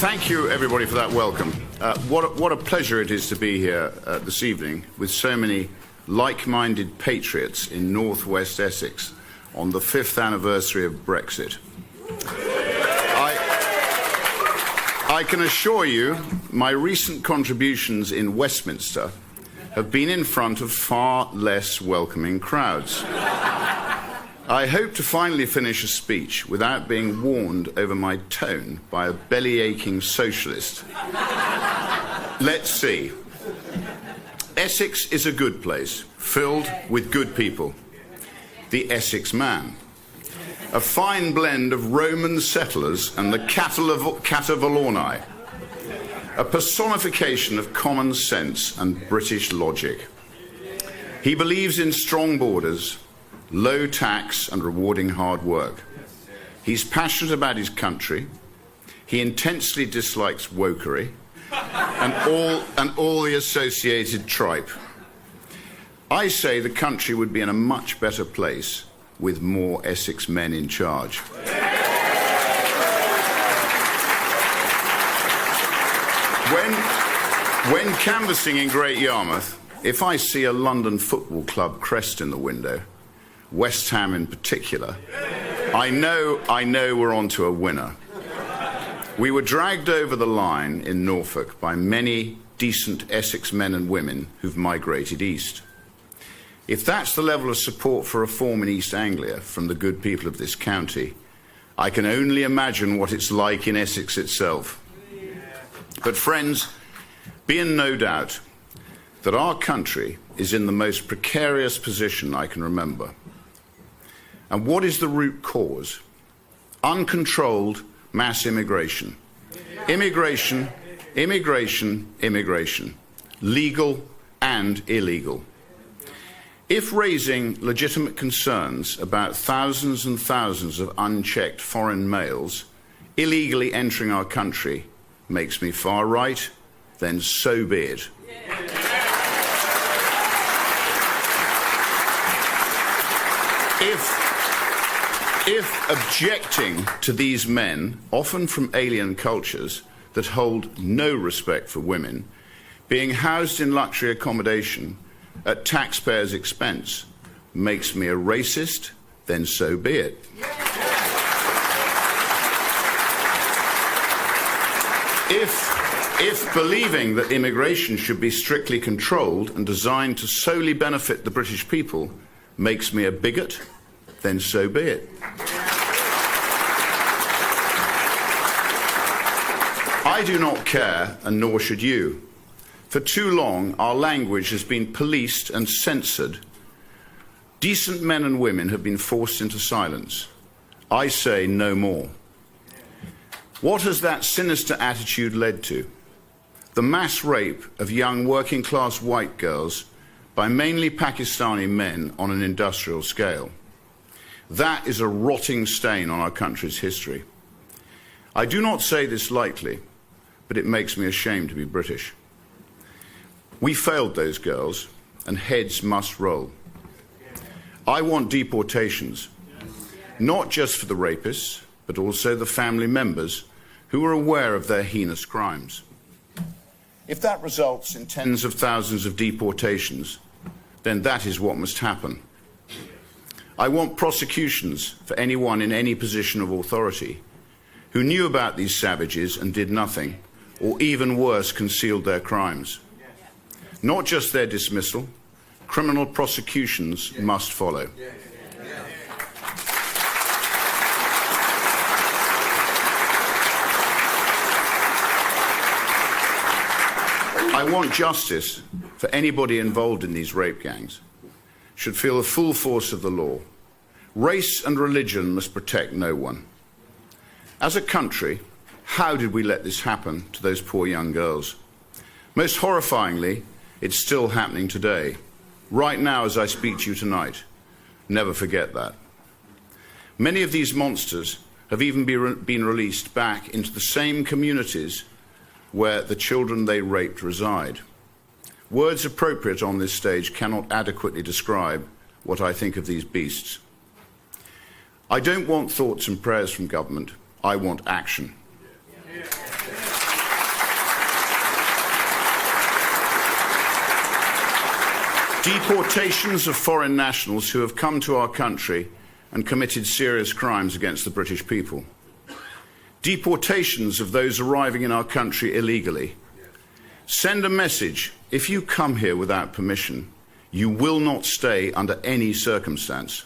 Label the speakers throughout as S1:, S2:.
S1: Thank you, everybody, for that welcome. What a pleasure it is to be here this evening with so many like-minded patriots in northwest Essex on the 5th anniversary of Brexit. I can assure you my recent contributions in Westminster have been in front of far less welcoming crowds. I hope to finally finish a speech without being warned over my tone by a belly-aching socialist. Let's see. Essex is a good place, filled with good people. The Essex man. A fine blend of Roman settlers and the Catavalorni. A personification of common sense and British logic. He believes in strong borders, low tax and rewarding hard work. He's passionate about his country. He intensely dislikes wokery and all the associated tripe. I say the country would be in a much better place with more Essex men in charge. When canvassing in Great Yarmouth, if I see a London football club crest in the window, West Ham in particular, I know we're on to a winner. We were dragged over the line in Norfolk by many decent Essex men and women who've migrated east. If that's the level of support for reform in East Anglia from the good people of this county, I can only imagine what it's like in Essex itself. But friends, be in no doubt that our country is in the most precarious position I can remember. And what is the root cause? Uncontrolled mass immigration. Immigration, immigration, immigration. Legal and illegal. If raising legitimate concerns about thousands and thousands of unchecked foreign males illegally entering our country makes me far right, then so be it. If objecting to these men, often from alien cultures that hold no respect for women, being housed in luxury accommodation at taxpayers' expense makes me a racist, then so be it. If believing that immigration should be strictly controlled and designed to solely benefit the British people makes me a bigot, then so be it. I do not care, and nor should you. For too long, our language has been policed and censored. Decent men and women have been forced into silence. I say no more. What has that sinister attitude led to? The mass rape of young working-class white girls by mainly Pakistani men on an industrial scale. That is a rotting stain on our country's history. I do not say this lightly, but it makes me ashamed to be British. We failed those girls, and heads must roll. I want deportations, not just for the rapists, but also the family members who are aware of their heinous crimes. If that results in tens of thousands of deportations, then that is what must happen. I want prosecutions for anyone in any position of authority who knew about these savages and did nothing, or even worse, concealed their crimes. Not just their dismissal, criminal prosecutions must follow. I want justice for anybody involved in these rape gangs. Should feel the full force of the law. Race and religion must protect no one. As a country, how did we let this happen to those poor young girls? Most horrifyingly, it's still happening today. Right now as I speak to you tonight. Never forget that. Many of these monsters have even been released back into the same communities where the children they raped reside. Words appropriate on this stage cannot adequately describe what I think of these beasts. I don't want thoughts and prayers from government. I want action. Deportations of foreign nationals who have come to our country and committed serious crimes against the British people. Deportations of those arriving in our country illegally. Send a message: if you come here without permission, you will not stay under any circumstance.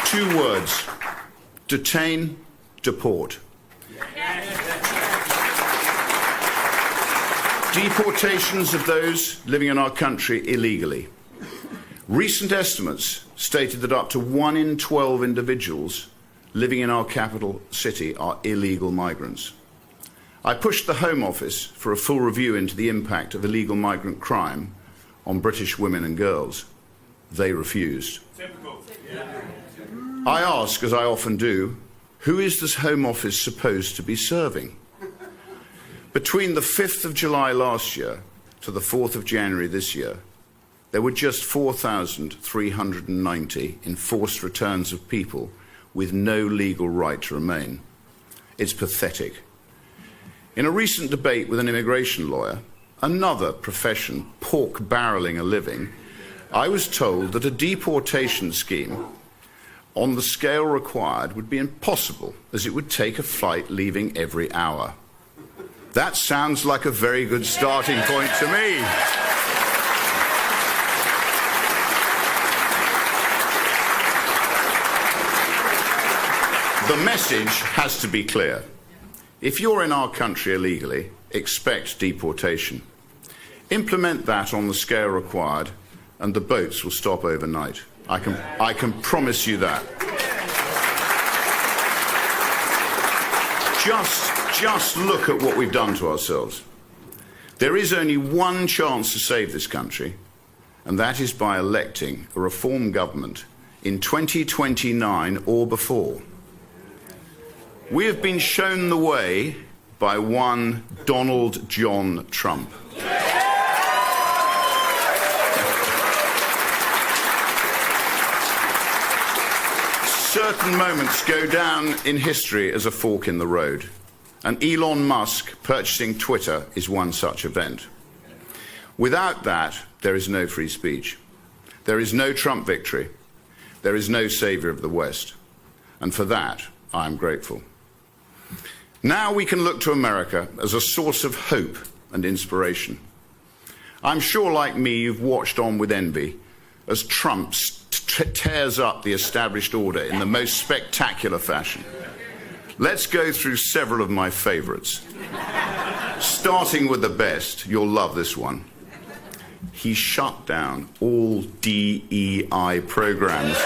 S1: Two words: detain, deport. Deportations of those living in our country illegally. Recent estimates stated that up to 1 in 12 individuals living in our capital city are illegal migrants. I pushed the Home Office for a full review into the impact of illegal migrant crime on British women and girls. They refused. I ask, as I often do, who is this Home Office supposed to be serving? Between the 5th of July last year to the 4th of January this year, there were just 4,390 enforced returns of people with no legal right to remain. It's pathetic. In a recent debate with an immigration lawyer, another profession pork-barreling a living, I was told that a deportation scheme on the scale required would be impossible, as it would take a flight leaving every hour. That sounds like a very good starting point to me. The message has to be clear. If you're in our country illegally, expect deportation. Implement that on the scale required, and the boats will stop overnight. I can promise you that. Just look at what we've done to ourselves. There is only one chance to save this country, and that is by electing a reform government in 2029 or before. We have been shown the way by one Donald John Trump. Certain moments go down in history as a fork in the road, and Elon Musk purchasing Twitter is one such event. Without that, there is no free speech. There is no Trump victory. There is no saviour of the West. And for that, I am grateful. Now we can look to America as a source of hope and inspiration. I'm sure, like me, you've watched on with envy as Trump tears up the established order in the most spectacular fashion. Let's go through several of my favourites. Starting with the best, you'll love this one. He shut down all DEI programs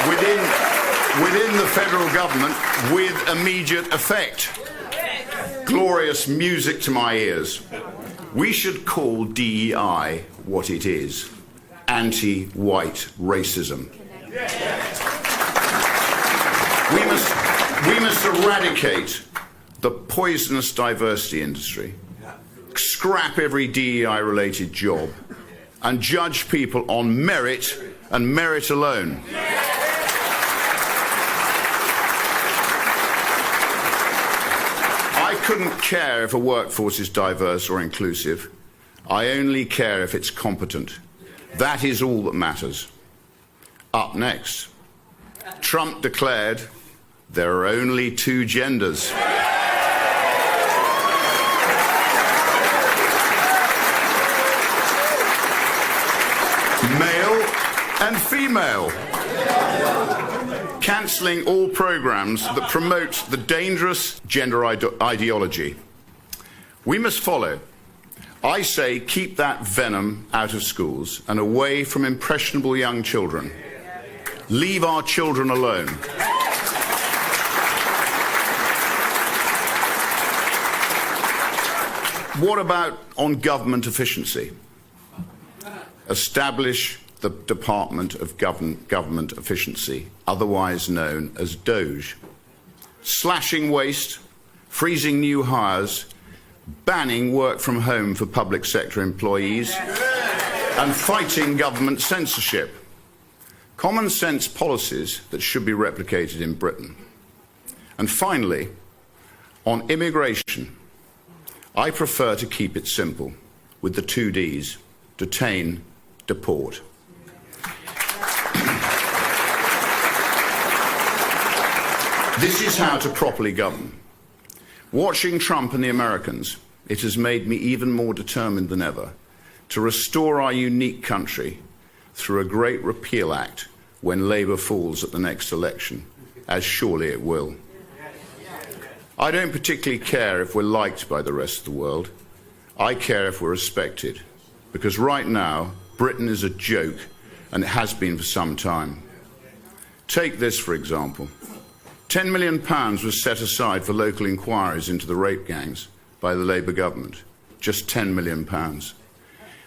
S1: within the federal government with immediate effect. Glorious music to my ears. We should call DEI what it is: anti-white racism. We must eradicate the poisonous diversity industry, scrap every DEI-related job, and judge people on merit and merit alone. I couldn't care if a workforce is diverse or inclusive. I only care if it's competent. That is all that matters. Up next, Trump declared there are only two genders. Male and female. Cancelling all programs that promote the dangerous gender ideology. We must follow. I say keep that venom out of schools and away from impressionable young children. Leave our children alone. What about on government efficiency? Establish the Department of Government Efficiency, otherwise known as DOGE. Slashing waste, freezing new hires, banning work from home for public sector employees, and fighting government censorship. Common sense policies that should be replicated in Britain. And finally, On immigration, I prefer to keep it simple with the 2 Ds: detain, deport. This is how to properly govern. Watching Trump and the Americans, it has made me even more determined than ever to restore our unique country through a great repeal act when Labour falls at the next election, as surely it will. I don't particularly care if we're liked by the rest of the world. I care if we're respected, because right now Britain is a joke, and it has been for some time. Take this, for example. £10 million was set aside for local inquiries into the rape gangs by the Labour government. Just £10 million.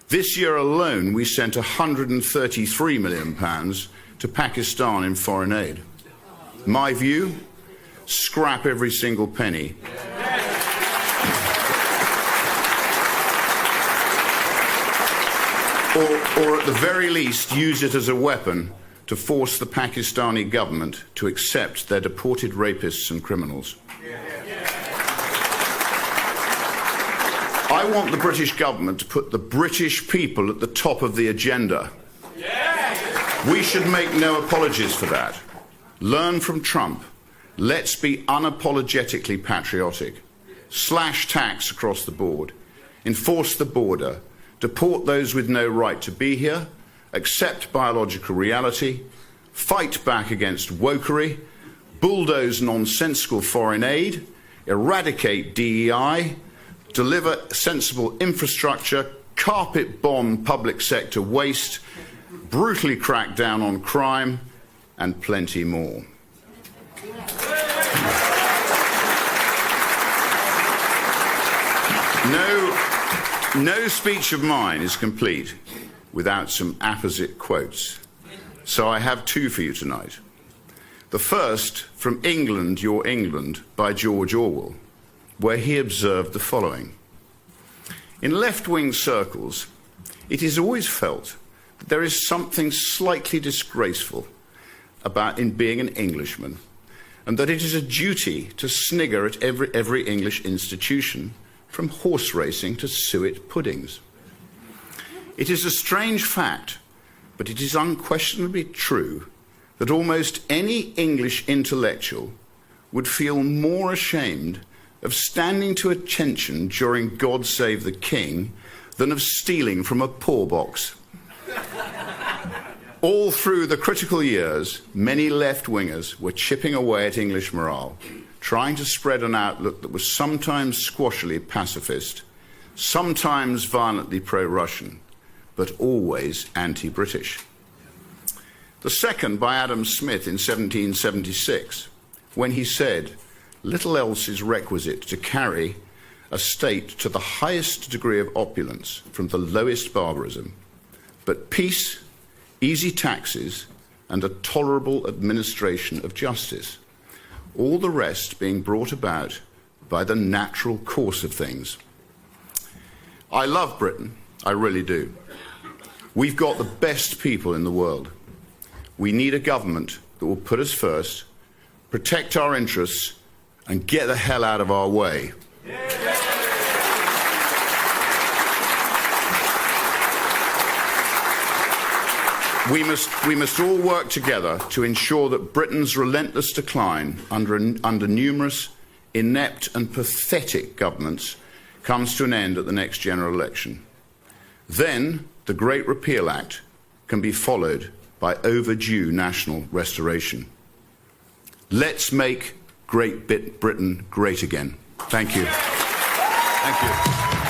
S1: This year alone, we sent £133 million to Pakistan in foreign aid. My view? Scrap every single penny. Or at the very least, use it as a weapon to force the Pakistani government to accept their deported rapists and criminals. I want the British government to put the British people at the top of the agenda. We should make no apologies for that. Learn from Trump. Let's be unapologetically patriotic. Slash tax across the board. Enforce the border. Deport those with no right to be here. Accept biological reality, fight back against wokery, bulldoze nonsensical foreign aid, eradicate DEI, deliver sensible infrastructure, carpet bomb public sector waste, brutally crack down on crime, and plenty more. No speech of mine is complete without some apposite quotes. So I have 2 for you tonight. The first, from England, Your England, by George Orwell, where he observed the following. In left-wing circles, it is always felt that there is something slightly disgraceful about in being an Englishman, and that it is a duty to snigger at every English institution, from horse racing to suet puddings. It is a strange fact, but it is unquestionably true, that almost any English intellectual would feel more ashamed of standing to attention during God Save the King than of stealing from a poor box. All through the critical years, many left-wingers were chipping away at English morale, trying to spread an outlook that was sometimes squashily pacifist, sometimes violently pro-Russian, but always anti-British. The second by Adam Smith in 1776, when he said, "Little else is requisite to carry a state to the highest degree of opulence from the lowest barbarism, but peace, easy taxes, and a tolerable administration of justice, all the rest being brought about by the natural course of things." I love Britain, I really do. We've got the best people in the world. We need a government that will put us first, protect our interests, and get the hell out of our way. We must all work together to ensure that Britain's relentless decline under numerous inept and pathetic governments comes to an end at the next general election. Then the Great Repeal Act can be followed by overdue national restoration. Let's make Great Britain great again. Thank you. Thank you.